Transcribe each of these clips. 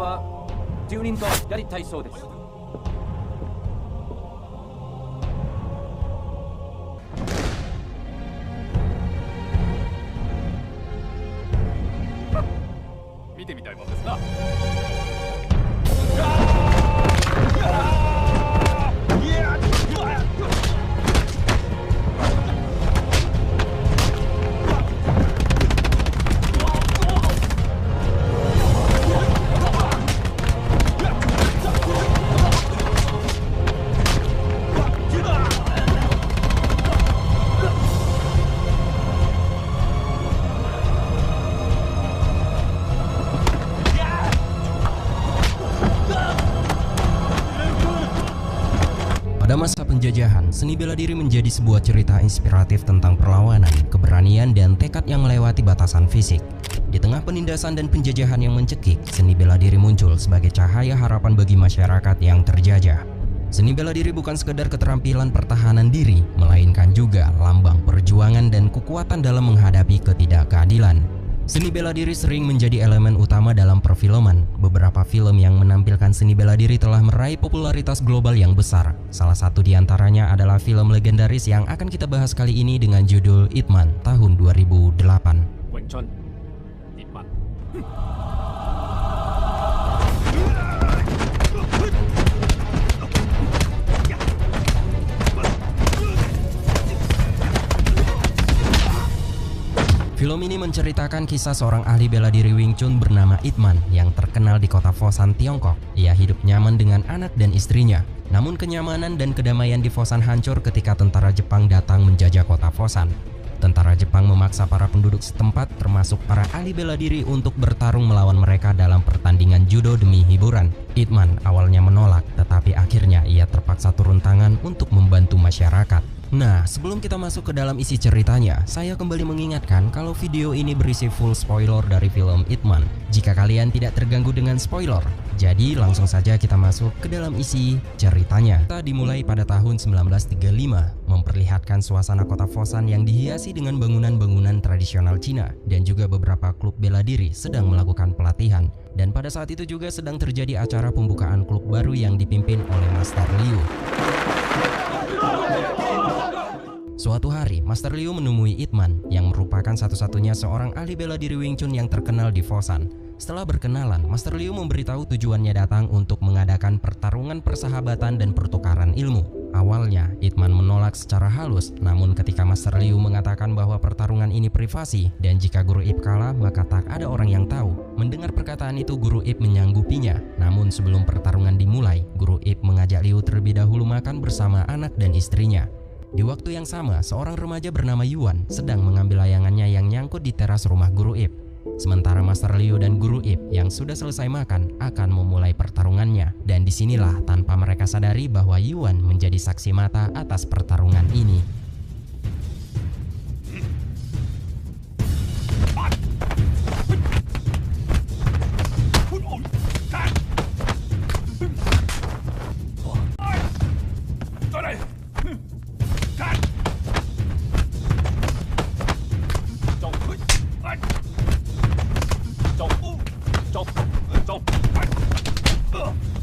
は10人とやりたいそうです。見てみたいもんですな。Pada masa penjajahan, seni bela diri menjadi sebuah cerita inspiratif tentang perlawanan, keberanian, dan tekad yang melewati batasan fisik. Di tengah penindasan dan penjajahan yang mencekik, seni bela diri muncul sebagai cahaya harapan bagi masyarakat yang terjajah. Seni bela diri bukan sekedar keterampilan pertahanan diri, melainkan juga lambang perjuangan dan kekuatan dalam menghadapi ketidakkeadilan. Seni bela diri sering menjadi elemen utama dalam perfilman. Beberapa film yang menampilkan seni bela diri telah meraih popularitas global yang besar. Salah satu di antaranya adalah film legendaris yang akan kita bahas kali ini dengan judul Ip Man tahun 2008. Wing Chun, Ip Man. Film ini menceritakan kisah seorang ahli bela diri Wing Chun bernama Ip Man yang terkenal di kota Foshan, Tiongkok. Ia hidup nyaman dengan anak dan istrinya. Namun kenyamanan dan kedamaian di Foshan hancur ketika tentara Jepang datang menjajah kota Foshan. Tentara Jepang memaksa para penduduk setempat termasuk para ahli bela diri untuk bertarung melawan mereka dalam pertandingan judo demi hiburan. Ip Man awalnya menolak, tetapi akhirnya ia terpaksa turun tangan untuk membantu masyarakat. Nah, sebelum kita masuk ke dalam isi ceritanya, saya kembali mengingatkan kalau video ini berisi full spoiler dari film Ip Man. Jika kalian tidak terganggu dengan spoiler, jadi langsung saja kita masuk ke dalam isi ceritanya. Kita dimulai pada tahun 1935, memperlihatkan suasana kota Foshan yang dihiasi dengan bangunan-bangunan tradisional Cina dan juga beberapa klub bela diri sedang melakukan pelatihan. Dan pada saat itu juga sedang terjadi acara pembukaan klub baru yang dipimpin oleh Master Liu. Suatu hari, Master Liu menemui Ip Man yang merupakan satu-satunya seorang ahli bela diri Wing Chun yang terkenal di Foshan. Setelah berkenalan, Master Liu memberitahu tujuannya datang untuk mengadakan pertarungan persahabatan dan pertukaran ilmu. Awalnya, Ip Man menolak secara halus, namun ketika Master Liu mengatakan bahwa pertarungan ini privasi dan jika Guru Ip kalah maka tak ada orang yang tahu. Mendengar perkataan itu, Guru Ip menyanggupinya. Namun sebelum pertarungan dimulai, Guru Ip mengajak Liu terlebih dahulu makan bersama anak dan istrinya. Di waktu yang sama, seorang remaja bernama Yuan sedang mengambil layangannya yang nyangkut di teras rumah Guru Ip. Sementara Master Liu dan Guru Ip yang sudah selesai makan akan memulai pertarungannya. Dan disinilah tanpa mereka sadari bahwa Yuan menjadi saksi mata atas pertarungan ini.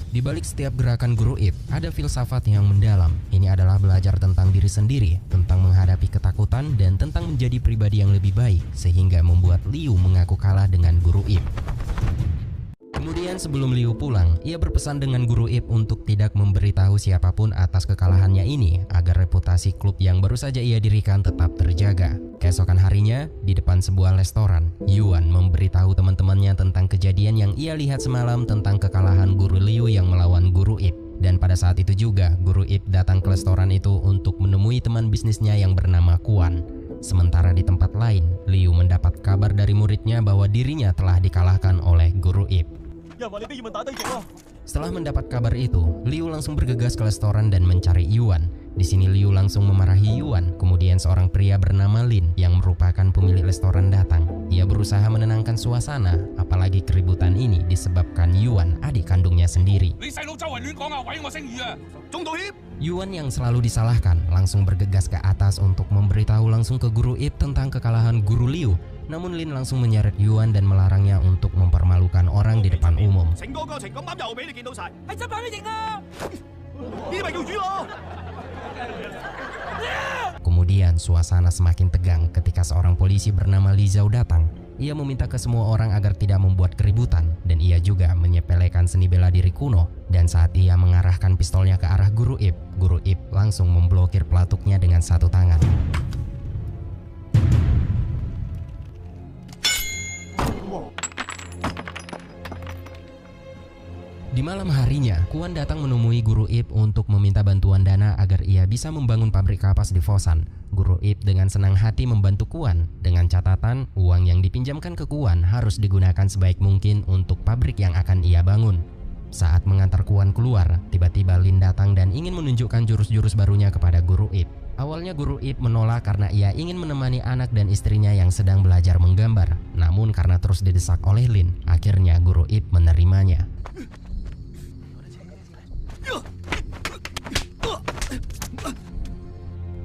Di balik setiap gerakan Guru Ip, ada filsafat yang mendalam. Ini adalah belajar tentang diri sendiri, tentang menghadapi ketakutan, dan tentang menjadi pribadi yang lebih baik, sehingga membuat Liu mengaku kalah dengan Guru Ip. Kemudian sebelum Liu pulang, ia berpesan dengan Guru Ip untuk tidak memberitahu siapapun atas kekalahannya ini, agar reputasi klub yang baru saja ia dirikan tetap terjaga. Keesokan harinya, di depan sebuah restoran, Yuan memberitahu teman-temannya tentang kejadian yang ia lihat semalam tentang kekalahan Guru Liu yang melawan Guru Ip. Dan pada saat itu juga, Guru Ip datang ke restoran itu untuk menemui teman bisnisnya yang bernama Kuan. Sementara di tempat lain, Liu mendapat kabar dari muridnya bahwa dirinya telah dikalahkan oleh Guru Ip. Setelah mendapat kabar itu, Liu langsung bergegas ke restoran dan mencari Yuan. Di sini Liu langsung memarahi Yuan. Kemudian seorang pria bernama Lin yang merupakan pemilik restoran datang. Ia berusaha menenangkan suasana, apalagi keributan ini disebabkan Yuan, adik kandungnya sendiri. Yuan yang selalu disalahkan langsung bergegas ke atas untuk memberitahu langsung ke Guru Ip tentang kekalahan Guru Liu. Namun Lin langsung menyeret Yuan dan melarangnya untuk mempermalukan orang di depan umum. Kemudian suasana semakin tegang ketika seorang polisi bernama Li Zhao datang. Ia meminta ke semua orang agar tidak membuat keributan dan ia juga menyepelekan seni bela diri kuno. Dan saat ia mengarahkan pistolnya ke arah Guru Ip langsung memblokir pelatuknya dengan satu tangan. Di malam harinya, Kuan datang menemui Guru Ip untuk meminta bantuan dana agar ia bisa membangun pabrik kapas di Fosan. Guru Ip dengan senang hati membantu Kuan, dengan catatan uang yang dipinjamkan ke Kuan harus digunakan sebaik mungkin untuk pabrik yang akan ia bangun. Saat mengantar Kuan keluar, tiba-tiba Lin datang dan ingin menunjukkan jurus-jurus barunya kepada Guru Ip. Awalnya Guru Ip menolak karena ia ingin menemani anak dan istrinya yang sedang belajar menggambar. Namun karena terus didesak oleh Lin, akhirnya Guru Ip menerimanya.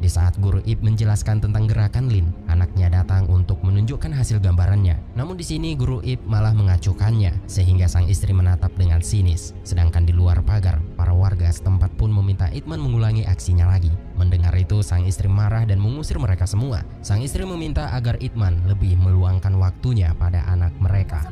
Di saat Guru Ip menjelaskan tentang gerakan Lin, anaknya datang untuk menunjukkan hasil gambarannya. Namun di sini Guru Ip malah mengacuhkannya, sehingga sang istri menatap dengan sinis. Sedangkan di luar pagar, para warga setempat pun meminta Itman mengulangi aksinya lagi. Mendengar itu, sang istri marah dan mengusir mereka semua. Sang istri meminta agar Itman lebih meluangkan waktunya pada anak mereka.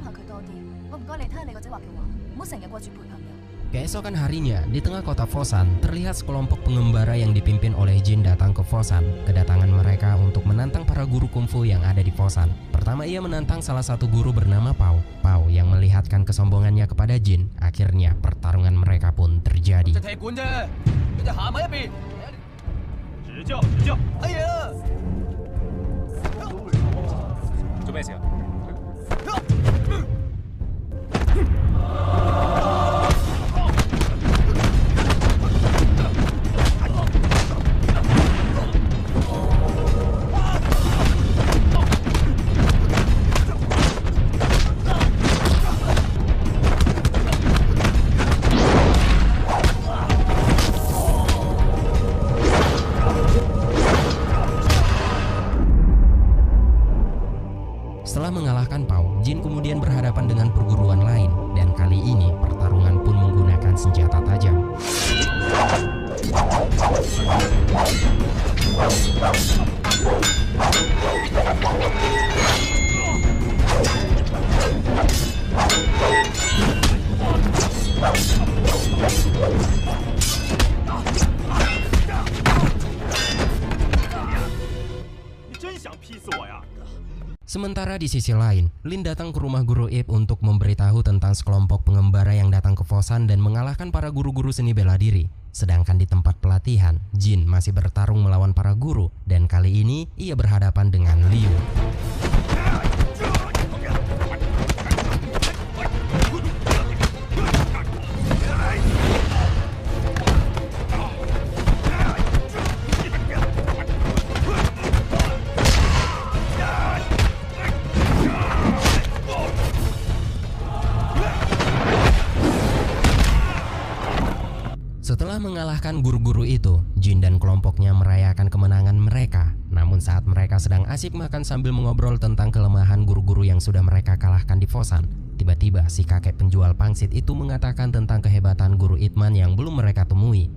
Keesokan harinya, di tengah kota Fosan, terlihat sekelompok pengembara yang dipimpin oleh Jin datang ke Fosan. Kedatangan mereka untuk menantang para guru kungfu yang ada di Fosan. Pertama ia menantang salah satu guru bernama Pao. Pao yang melihatkan kesombongannya kepada Jin. Akhirnya pertarungan mereka pun terjadi. Setelah mengalahkan Pao, Jin kemudian berhadapan dengan perguruan lain, dan kali ini pertarungan pun menggunakan senjata tajam. Sementara di sisi lain, Lin datang ke rumah Guru Ip untuk memberitahu tentang sekelompok pengembara yang datang ke Fosan dan mengalahkan para guru-guru seni bela diri. Sedangkan di tempat pelatihan, Jin masih bertarung melawan para guru dan kali ini ia berhadapan dengan Liu. Setelah mengalahkan guru-guru itu, Jin dan kelompoknya merayakan kemenangan mereka. Namun saat mereka sedang asik makan sambil mengobrol tentang kelemahan guru-guru yang sudah mereka kalahkan di Fosan, tiba-tiba si kakek penjual pangsit itu mengatakan tentang kehebatan Guru Itman yang belum mereka temui.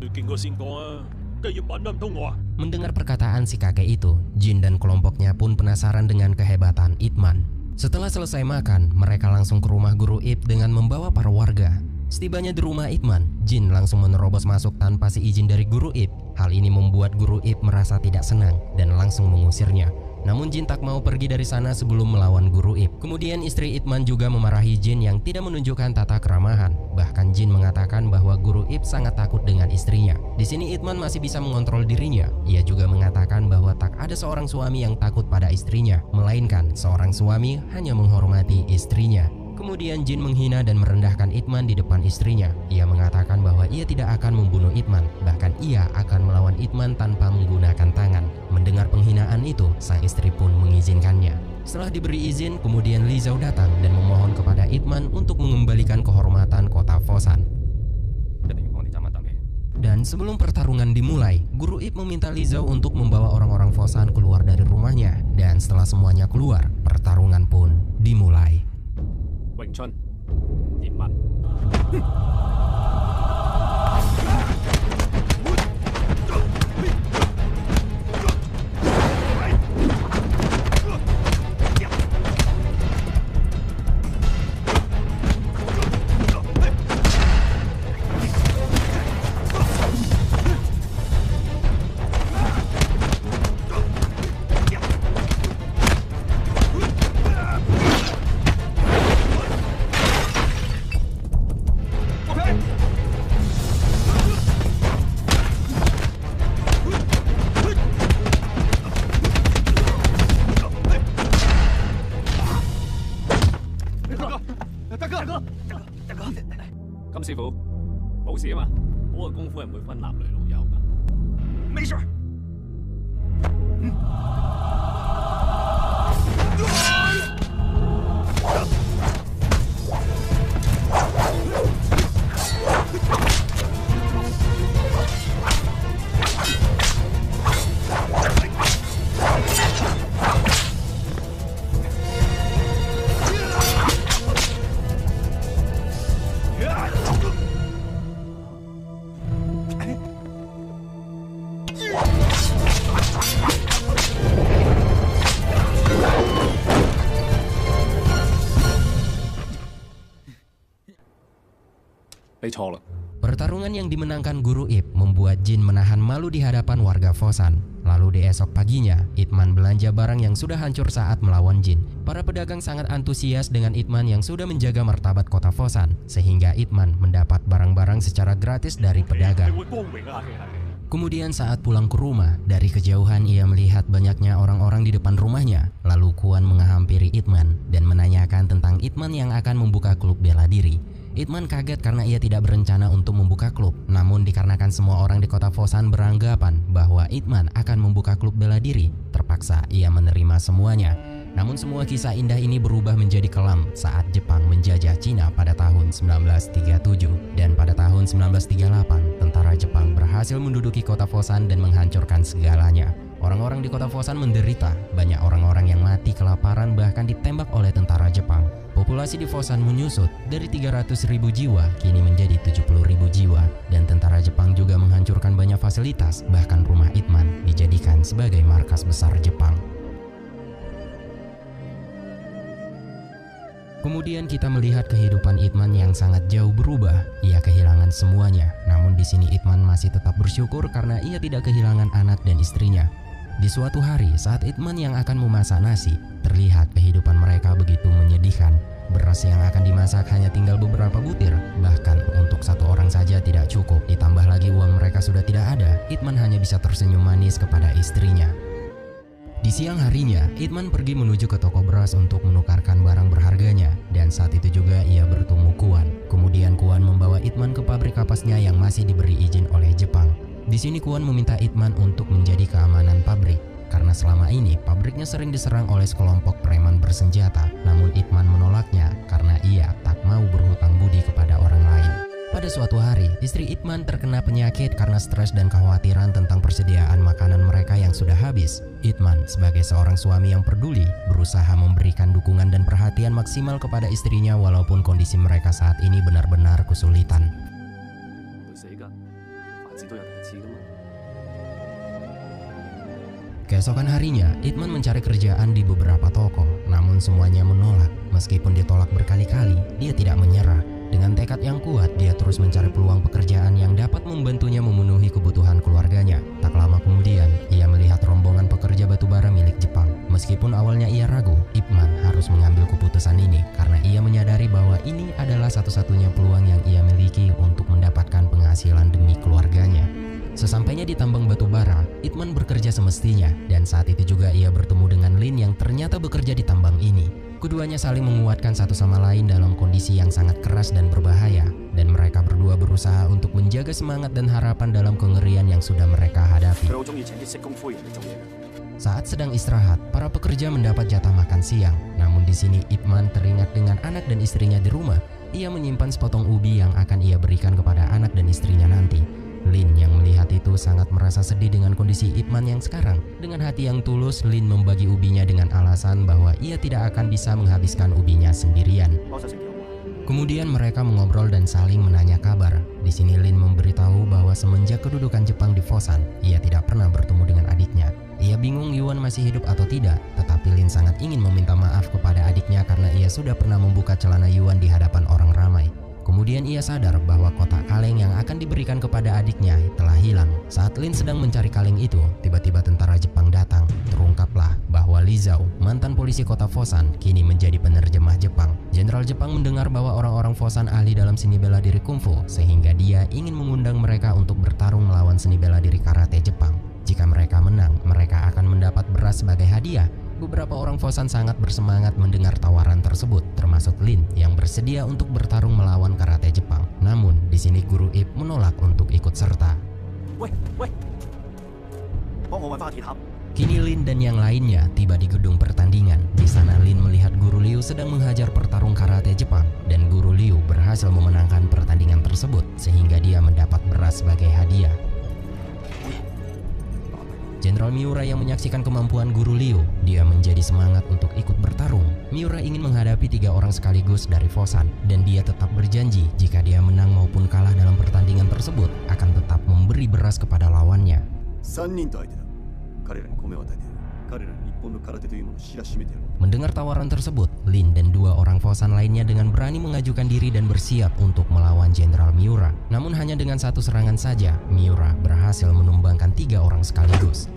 Mendengar perkataan si kakek itu, Jin dan kelompoknya pun penasaran dengan kehebatan Itman. Setelah selesai makan, mereka langsung ke rumah Guru Ip dengan membawa para warga. Setibanya di rumah Itman, Jin langsung menerobos masuk tanpa seizin dari Guru Ip. Hal ini membuat Guru Ip merasa tidak senang dan langsung mengusirnya. Namun Jin tak mau pergi dari sana sebelum melawan Guru Ip. Kemudian istri Itman juga memarahi Jin yang tidak menunjukkan tata keramahan. Bahkan Jin mengatakan bahwa Guru Ip sangat takut dengan istrinya. Di sini Itman masih bisa mengontrol dirinya. Ia juga mengatakan bahwa tak ada seorang suami yang takut pada istrinya, melainkan seorang suami hanya menghormati istrinya. Kemudian Jin menghina dan merendahkan Itman di depan istrinya. Ia mengatakan bahwa ia tidak akan membunuh Itman, bahkan ia akan melawan Itman tanpa menggunakan tangan. Mendengar penghinaan itu, sang istri pun mengizinkannya. Setelah diberi izin, kemudian Li Zhao datang dan memohon kepada Itman untuk mengembalikan kehormatan kota Fosan. Dan sebelum pertarungan dimulai, Guru Ip meminta Li Zhao untuk membawa orang-orang Fosan keluar dari rumahnya. Dan setelah semuanya keluar, pertarungan pun dimulai. 詠春、葉問。 金師傅，冇事啊嘛？好嘅功夫係唔會分男女老幼㗎。沒事。Pertarungan yang dimenangkan Guru Ip membuat Jin menahan malu di hadapan warga Fosan. Lalu di esok paginya, Ip Man belanja barang yang sudah hancur saat melawan Jin. Para pedagang sangat antusias dengan Ip Man yang sudah menjaga martabat kota Fosan, sehingga Ip Man mendapat barang-barang secara gratis dari pedagang. Kemudian saat pulang ke rumah, dari kejauhan ia melihat banyaknya orang-orang di depan rumahnya. Lalu Kuan menghampiri Ip Man dan menanyakan tentang Ip Man yang akan membuka klub bela diri. Ip Man kaget karena ia tidak berencana untuk membuka klub. Namun dikarenakan semua orang di kota Fosan beranggapan bahwa Ip Man akan membuka klub bela diri, terpaksa ia menerima semuanya. Namun semua kisah indah ini berubah menjadi kelam saat Jepang menjajah Cina pada tahun 1937. Dan pada tahun 1938, tentara Jepang berhasil menduduki kota Fosan dan menghancurkan segalanya. Orang-orang di kota Fosan menderita, banyak orang-orang yang mati kelaparan bahkan ditembak oleh tentara Jepang. Populasi di Fosan menyusut dari 300.000 jiwa kini menjadi 70.000 jiwa. Dan tentara Jepang juga menghancurkan banyak fasilitas, bahkan rumah Ip Man dijadikan sebagai markas besar Jepang. Kemudian kita melihat kehidupan Ip Man yang sangat jauh berubah. Ia kehilangan semuanya, namun di sini Ip Man masih tetap bersyukur karena ia tidak kehilangan anak dan istrinya. Di suatu hari saat Ip Man yang akan memasak nasi, terlihat kehidupan mereka begitu menyedihkan. Beras yang akan dimasak hanya tinggal beberapa butir, bahkan untuk satu orang saja tidak cukup. Ditambah lagi uang mereka sudah tidak ada, Ip Man hanya bisa tersenyum manis kepada istrinya. Di siang harinya, Ip Man pergi menuju ke toko beras untuk menukarkan barang berharganya, dan saat itu juga ia bertemu Kuan. Kemudian Kuan membawa Ip Man ke pabrik kapasnya yang masih diberi izin oleh Jepang. Di sini Kuan meminta Ip Man untuk menjadi keamanan pabrik, karena selama ini pabriknya sering diserang oleh sekelompok preman bersenjata. Namun Ip Man menolaknya karena ia tak mau berhutang budi kepada orang lain. Pada suatu hari, istri Ip Man terkena penyakit karena stres dan kekhawatiran tentang persediaan makanan mereka yang sudah habis. Ip Man sebagai seorang suami yang peduli, berusaha memberikan dukungan dan perhatian maksimal kepada istrinya walaupun kondisi mereka saat ini benar-benar kesulitan. Keesokan harinya, Ip Man mencari kerjaan di beberapa toko, namun semuanya menolak. Meskipun ditolak berkali-kali, dia tidak menyerah. Dengan tekad yang kuat, dia terus mencari peluang pekerjaan yang dapat membantunya memenuhi kebutuhan keluarganya. Tak lama kemudian, ia melihat rombongan pekerja batubara milik Jepang. Meskipun awalnya ia ragu, Ip Man harus mengambil keputusan ini karena ia menyadari bahwa ini adalah satu-satunya peluang yang ia miliki untuk mendapatkan penghasilan demi keluarganya. Sesampainya di tambang batu bara, Ip Man bekerja semestinya, dan saat itu juga ia bertemu dengan Lin yang ternyata bekerja di tambang ini. Keduanya saling menguatkan satu sama lain dalam kondisi yang sangat keras dan berbahaya, dan mereka berdua berusaha untuk menjaga semangat dan harapan dalam kengerian yang sudah mereka hadapi. Saat sedang istirahat, para pekerja mendapat jatah makan siang. Namun di sini Ip Man teringat dengan anak dan istrinya di rumah. Ia menyimpan sepotong ubi yang akan ia berikan kepada anak dan istrinya nanti. Lin yang melihat itu sangat merasa sedih dengan kondisi Ip Man yang sekarang. Dengan hati yang tulus, Lin membagi ubinya dengan alasan bahwa ia tidak akan bisa menghabiskan ubinya sendirian. Kemudian mereka mengobrol dan saling menanya kabar. Di sini Lin memberitahu bahwa semenjak kedudukan Jepang di Fosan, ia tidak pernah bertemu dengan adiknya. Ia bingung Yuan masih hidup atau tidak, tetapi Lin sangat ingin meminta maaf kepada adiknya karena ia sudah pernah membuka celana Yuan di hadapan orang ramai. Kemudian ia sadar bahwa kotak kaleng yang akan diberikan kepada adiknya telah hilang. Saat Lin sedang mencari kaleng itu, tiba-tiba tentara Jepang datang. Terungkaplah bahwa Li Zhao, mantan polisi kota Fosan, kini menjadi penerjemah Jepang. Jenderal Jepang mendengar bahwa orang-orang Fosan ahli dalam seni bela diri kungfu, sehingga dia ingin mengundang mereka untuk bertarung melawan seni bela diri karate Jepang. Jika mereka menang, mereka akan mendapat beras sebagai hadiah. Beberapa orang Fosan sangat bersemangat mendengar tawaran tersebut, termasuk Lin yang bersedia untuk bertarung melawan karate Jepang. Namun, di sini Guru Ip menolak untuk ikut serta. Kini Lin dan yang lainnya tiba di gedung pertandingan. Di sana Lin melihat Guru Liu sedang menghajar petarung karate Jepang, dan Guru Liu berhasil memenangkan pertandingan tersebut sehingga dia mendapat beras sebagai hadiah. Jenderal Miura yang menyaksikan kemampuan Guru Liu, dia menjadi semangat untuk ikut bertarung. Miura ingin menghadapi 3 orang sekaligus dari Fosan, dan dia tetap berjanji jika dia menang maupun kalah dalam pertandingan tersebut akan tetap memberi beras kepada lawannya. Mendengar tawaran tersebut, Lin dan 2 orang Fosan lainnya dengan berani mengajukan diri dan bersiap untuk melawan Jenderal Miura. Namun hanya dengan 1 serangan saja, Miura berhasil menumbangkan 3 orang sekaligus.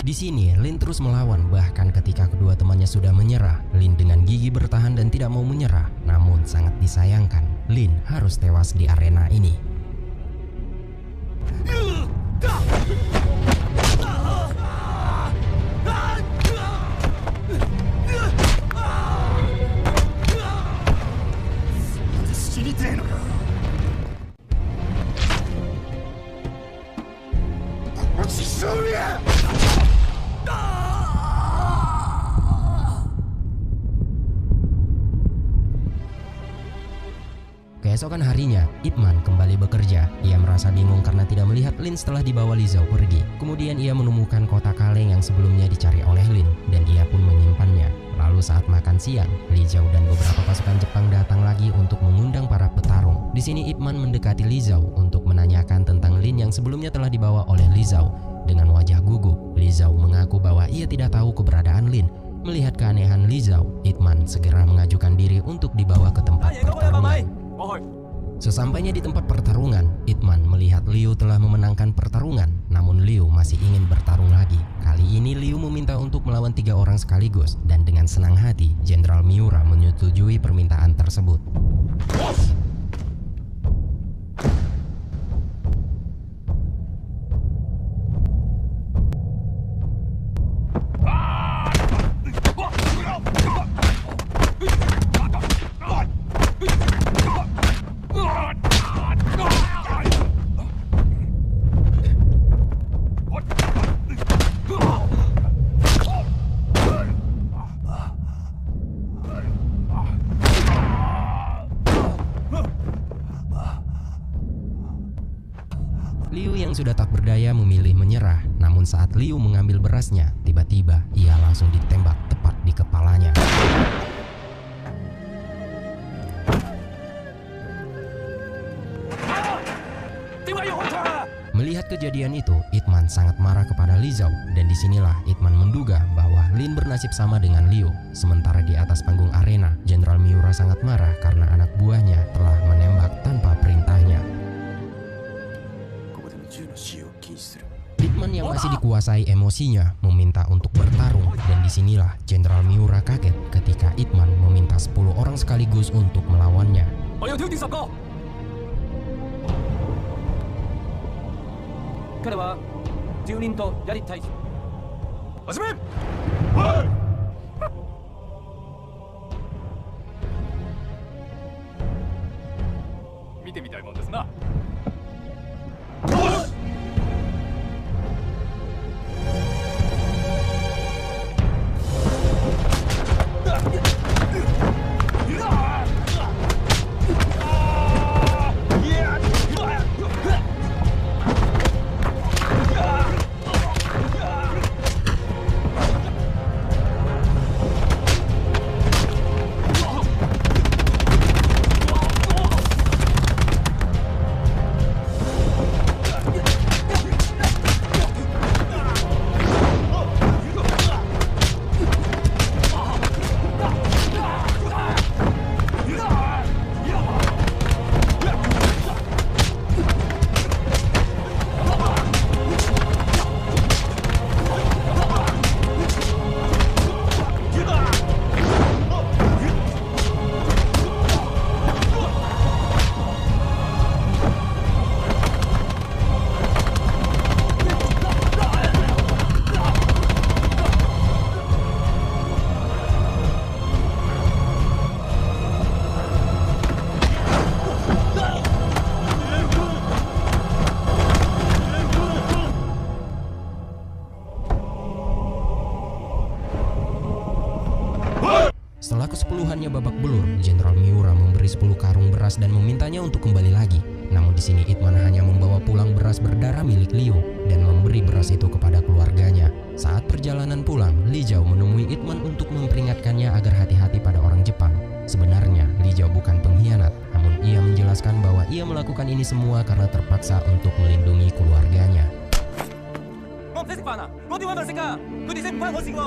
Di sini, Lin terus melawan bahkan ketika kedua temannya sudah menyerah. Lin dengan gigih bertahan dan tidak mau menyerah. Namun sangat disayangkan, Lin harus tewas di arena ini. Keesokan harinya, Ip Man kembali bekerja. Ia merasa bingung karena tidak melihat Lin setelah dibawa Li Zhao pergi. Kemudian ia menemukan kotak kaleng yang sebelumnya dicari oleh Lin, dan ia pun menyimpannya. Lalu saat makan siang, Li Zhao dan beberapa pasukan Jepang datang lagi untuk mengundang para petarung. Di sini Ip Man mendekati Li Zhao untuk menanyakan tentang Lin yang sebelumnya telah dibawa oleh Li Zhao. Dengan wajah gugup, Li Zhao mengaku bahwa ia tidak tahu keberadaan Lin. Melihat keanehan Li Zhao, Ip Man segera mengajukan diri untuk dibawa ke tempat pertarungan. Sesampainya di tempat pertarungan, Ip Man melihat Liu telah memenangkan pertarungan, namun Liu masih ingin bertarung lagi. Kali ini Liu meminta untuk melawan 3 orang sekaligus, dan dengan senang hati, Jenderal Miura menyetujui permintaan tersebut. Liu yang sudah tak berdaya memilih menyerah, namun saat Liu mengambil berasnya, tiba-tiba ia langsung ditembak tepat di kepalanya. Melihat kejadian itu, Ip Man sangat marah kepada Li Zhao, dan disinilah Ip Man menduga bahwa Lin bernasib sama dengan Liu. Sementara di atas panggung arena, Jenderal Miura sangat marah karena anak buahnya telah menembak tanpa perintahnya. Ip Man yang masih dikuasai emosinya meminta untuk bertarung, dan disinilah Jenderal Miura kaget ketika Ip Man meminta 10 orang sekaligus untuk melawannya. istrinya babak belur, Jenderal Miura memberi 10 karung beras dan memintanya untuk kembali lagi. Namun di sini Ip Man hanya membawa pulang beras berdarah milik Liu dan memberi beras itu kepada keluarganya. Saat perjalanan pulang, Li Zhao menemui Ip Man untuk memperingatkannya agar hati-hati pada orang Jepang. Sebenarnya, Li Zhao bukan pengkhianat, namun ia menjelaskan bahwa ia melakukan ini semua karena terpaksa untuk melindungi keluarganya. 我唔使食飯啊！我點揾份食㗎？佢哋食唔翻我錢喎！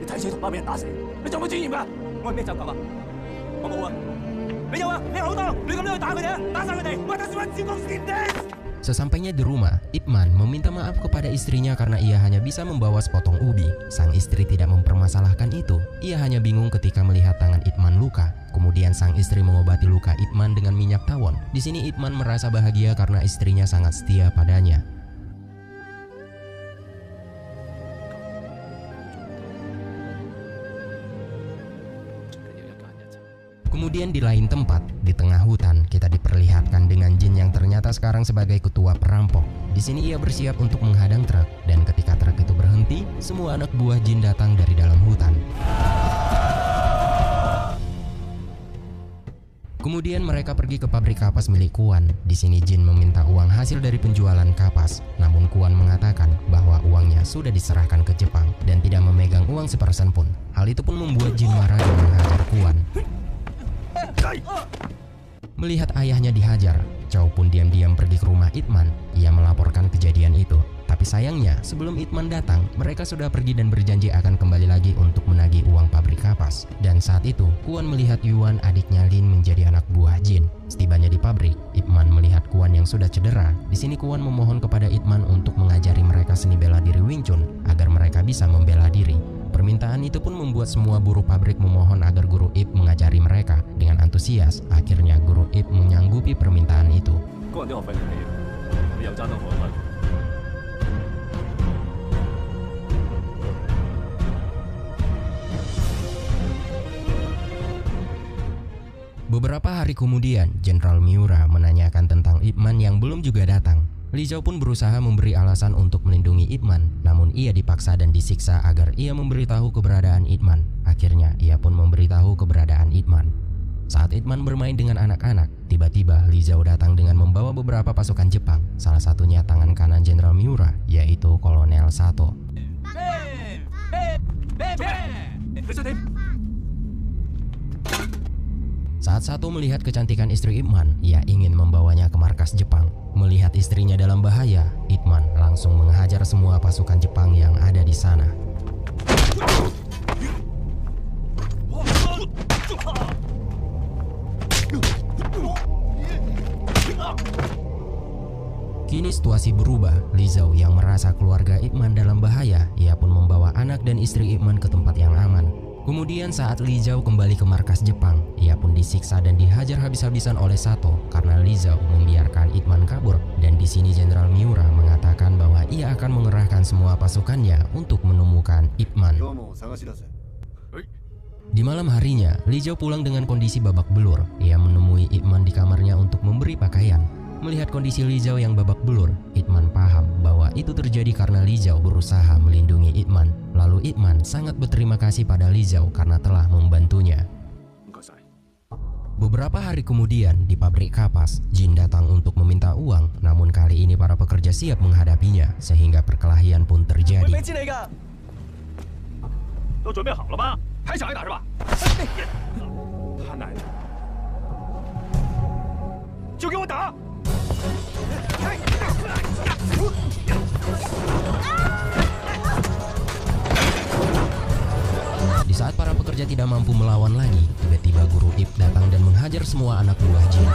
你睇死同把俾人打死，你仲有冇尊嚴㗎？我係咩走狗啊？我冇啊！你有啊？你好多，你咁樣去打佢哋啊！打晒佢哋，我打算揾招公司嘅。 Sesampainya di rumah, Ip Man meminta maaf kepada istrinya karena ia hanya bisa membawa sepotong ubi. Sang istri tidak mempermasalahkan itu. Ia hanya bingung ketika melihat tangan Ip Man luka. Kemudian sang istri mengobati luka Ip Man dengan minyak tawon. Di sini Ip Man merasa bahagia karena istrinya sangat setia padanya. Kemudian di lain tempat, di tengah hutan, kita diperlihatkan dengan Jin yang ternyata sekarang sebagai ketua perampok. Di sini ia bersiap untuk menghadang truk, dan ketika truk itu berhenti, semua anak buah Jin datang dari dalam hutan. Kemudian mereka pergi ke pabrik kapas milik Kuan. Di sini Jin meminta uang hasil dari penjualan kapas, namun Kuan mengatakan bahwa uangnya sudah diserahkan ke Jepang dan tidak memegang uang sepersen pun. Hal itu pun membuat Jin marah dan menghajar Kuan. Melihat ayahnya dihajar, Chow pun diam-diam pergi ke rumah Ip Man. Ia melaporkan kejadian itu. Tapi sayangnya, sebelum Ip Man datang, mereka sudah pergi dan berjanji akan kembali lagi untuk menagih uang pabrik kapas. Dan saat itu, Kuan melihat Yuan, adiknya Lin, menjadi anak buah Jin. Setibanya di pabrik, Ip Man melihat Kuan yang sudah cedera. Di sini Kuan memohon kepada Ip Man untuk mengajari mereka seni bela diri Wing Chun agar mereka bisa membela diri. Permintaan itu pun membuat semua buruh pabrik memohon agar guru Ip mengajari mereka. Dengan antusias, akhirnya guru Ip menyanggupi permintaan itu. Beberapa hari kemudian, Jenderal Miura menanyakan tentang Ip Man yang belum juga datang. Li Zhao pun berusaha memberi alasan untuk melindungi Ip Man, namun ia dipaksa dan disiksa agar ia memberitahu keberadaan Ip Man. Akhirnya, ia pun memberitahu keberadaan Ip Man. Saat Ip Man bermain dengan anak-anak, tiba-tiba Li Zhao datang dengan membawa beberapa pasukan Jepang, salah satunya tangan kanan Jenderal Miura, yaitu Kolonel Sato. Saat Sato melihat kecantikan istri Ip Man, ia ingin membawanya ke markas Jepang. Melihat istrinya dalam bahaya, Ip Man langsung menghajar semua pasukan Jepang yang ada di sana. Kini situasi berubah. Li Zhao yang merasa keluarga Ip Man dalam bahaya, ia pun membawa anak dan istri Ip Man ke tempat yang aman. Kemudian saat Li Zhao kembali ke markas Jepang, ia pun disiksa dan dihajar habis-habisan oleh Sato karena Li Zhao membiarkan Ip Man kabur. Dan di sini Jenderal Miura mengatakan bahwa ia akan mengerahkan semua pasukannya untuk menemukan Ip Man. Di malam harinya, Li Zhao pulang dengan kondisi babak belur. Ia menemui Ip Man di kamarnya untuk memberi pakaian. Melihat kondisi Li Zhao yang babak belur, Ip Man paham bahwa itu terjadi karena Li Zhao berusaha melindungi Ip Man. Lalu Ip Man sangat berterima kasih pada Li Zhao karena telah membantunya. Beberapa hari kemudian, di pabrik kapas, Jin datang untuk meminta uang. Namun kali ini para pekerja siap menghadapinya, sehingga perkelahian pun terjadi. Di saat para pekerja tidak mampu melawan lagi, tiba-tiba guru Ip datang dan menghajar semua anak buah Jin.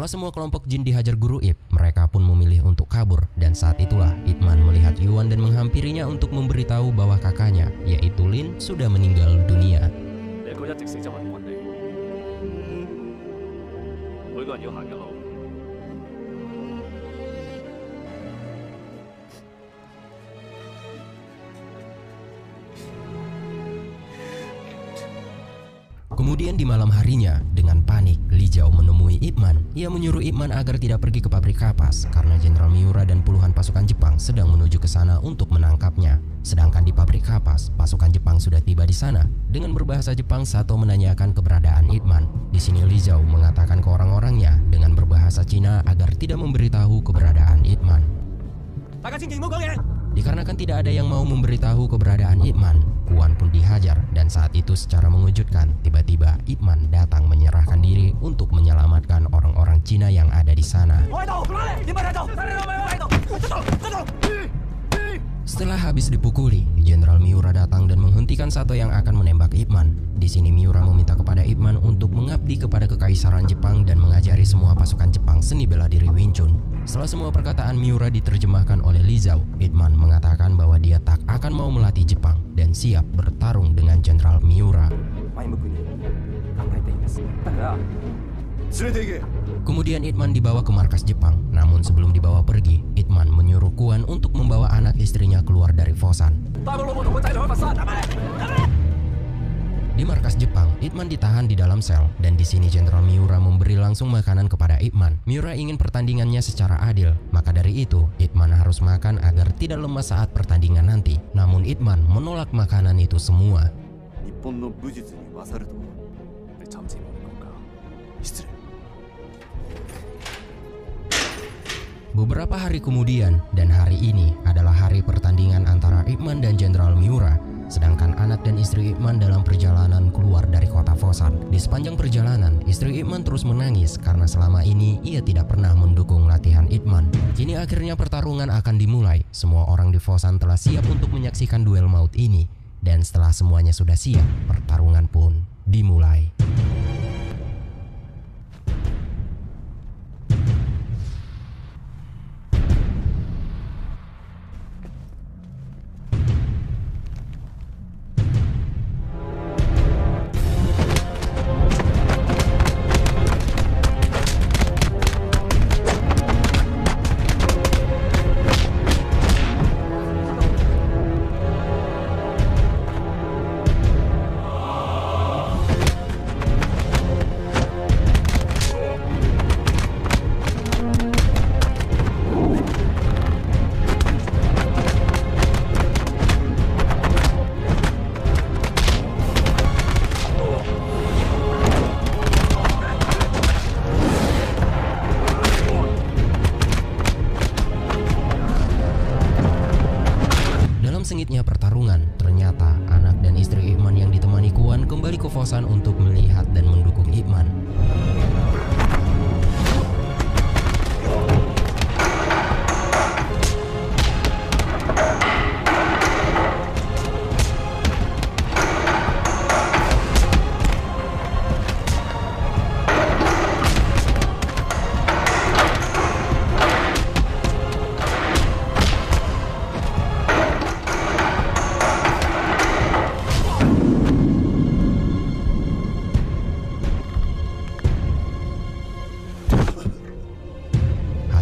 Setelah semua kelompok jin dihajar guru Ip, mereka pun memilih untuk kabur. Dan saat itulah Ip Man melihat Yuan dan menghampirinya untuk memberitahu bahwa kakaknya, yaitu Lin, sudah meninggal dunia. Kemudian di malam harinya, dengan panik, Li Jiao menemui Ip Man. Ia menyuruh Ip Man agar tidak pergi ke pabrik kapas karena Jenderal Miura dan puluhan pasukan Jepang sedang menuju ke sana untuk menangkapnya. Sedangkan di pabrik kapas, pasukan Jepang sudah tiba di sana. Dengan berbahasa Jepang, Sato menanyakan keberadaan Ip Man. Di sini Li Jiao mengatakan ke orang-orangnya dengan berbahasa Cina agar tidak memberitahu keberadaan Ip Man. Dikarenakan tidak ada yang mau memberitahu keberadaan Ip Man, Kuan pun dihajar dan saat itu secara mengejutkan tiba-tiba Ip Man datang menyerahkan diri untuk menyelamatkan orang-orang Cina yang ada di sana. Setelah habis dipukuli, Jenderal Miura datang dan menghentikan Sato yang akan menembak Ip Man. Di sini Miura meminta kepada Ip Man untuk mengabdi kepada kekaisaran Jepang dan mengajari semua pasukan Jepang seni bela diri Wing Chun. Setelah semua perkataan Miura diterjemahkan oleh Li Jiao, Ip Man mengatakan bahwa dia tak akan mau melatih Jepang dan siap bertarung dengan Jenderal Miura. Kemudian Ip Man dibawa ke markas Jepang. Namun sebelum dibawa pergi, Ip Man menyuruh Kuan untuk membawa anak istrinya keluar dari Fosan. Di markas Jepang, Ip Man ditahan di dalam sel dan di sini Jenderal Miura memberi langsung makanan kepada Ip Man. Miura ingin pertandingannya secara adil, maka dari itu Ip Man harus makan agar tidak lemas saat pertandingan nanti. Namun Ip Man menolak makanan itu semua. Beberapa hari kemudian, dan hari ini adalah hari pertandingan antara Ip Man dan Jenderal Miura. Sedangkan anak dan istri Ip Man dalam perjalanan keluar dari kota Fosan. Di sepanjang perjalanan, istri Ip Man terus menangis karena selama ini ia tidak pernah mendukung latihan Ip Man. Kini akhirnya pertarungan akan dimulai. Semua orang di Fosan telah siap untuk menyaksikan duel maut ini. Dan setelah semuanya sudah siap, pertarungan pun dimulai. Sengitnya pertarungan, ternyata anak dan istri Ip Man yang ditemani Kuan kembali ke Fosan untuk melihat dan mendukung Ip Man.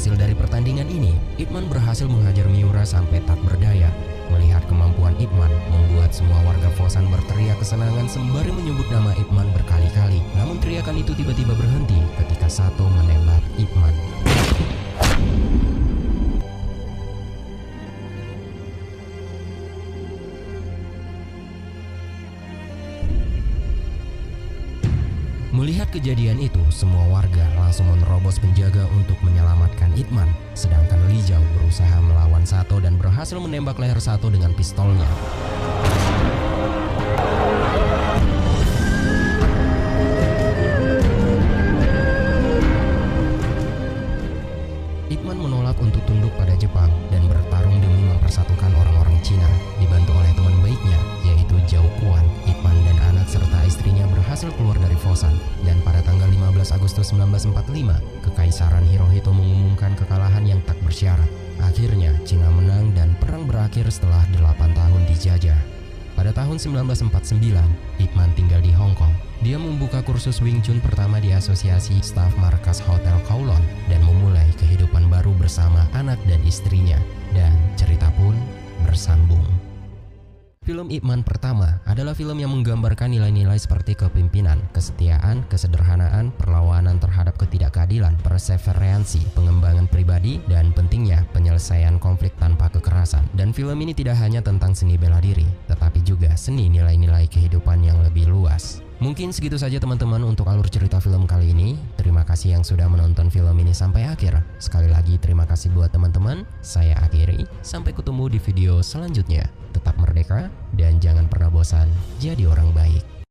Hasil dari pertandingan ini, Ip Man berhasil menghajar Miura sampai tak berdaya. Melihat kemampuan Ip Man, membuat semua warga Fosan berteriak kesenangan sembari menyebut nama Ip Man berkali-kali. Namun teriakan itu tiba-tiba berhenti ketika Sato menembak Ip Man. Melihat kejadian itu, semua warga langsung menerobos penjaga untuk menyelamatkan Ip Man. Sedangkan Li Jiao berusaha melawan Sato dan berhasil menembak leher Sato dengan pistolnya. Ip Man menolak untuk tunduk pada Jepang dan bertarung demi mempersatukan orang-orang Cina. Dibantu oleh teman baiknya, yaitu Zhao Kuan, Ip Man dan anak serta istrinya berhasil keluar dari Fosan. Dan pada tanggal 15 Agustus 1945, Kekaisaran Hirohito mengumumkan kekalahan yang tak bersyarat. Akhirnya Cina menang dan perang berakhir setelah 8 tahun dijajah. Pada tahun 1949, Ip Man tinggal di Hong Kong. Dia membuka kursus Wing Chun pertama di Asosiasi Staf Markas Hotel Kowloon dan memulai kehidupan baru bersama anak dan istrinya. Dan cerita pun bersambung. Film Ip Man pertama adalah film yang menggambarkan nilai-nilai seperti kepemimpinan, kesetiaan, kesederhanaan, perlawanan terhadap ketidakkeadilan, perseveransi, pengembangan pribadi, dan pentingnya penyelesaian konflik tanpa kekerasan. Dan film ini tidak hanya tentang seni bela diri, tetapi juga seni nilai-nilai kehidupan yang lebih luas. Mungkin segitu saja teman-teman untuk alur cerita film kali ini. Terima kasih yang sudah menonton film ini sampai akhir. Sekali lagi terima kasih buat teman-teman. Saya akhiri, sampai ketemu di video selanjutnya. Tetap merdeka dan jangan pernah bosan jadi orang baik.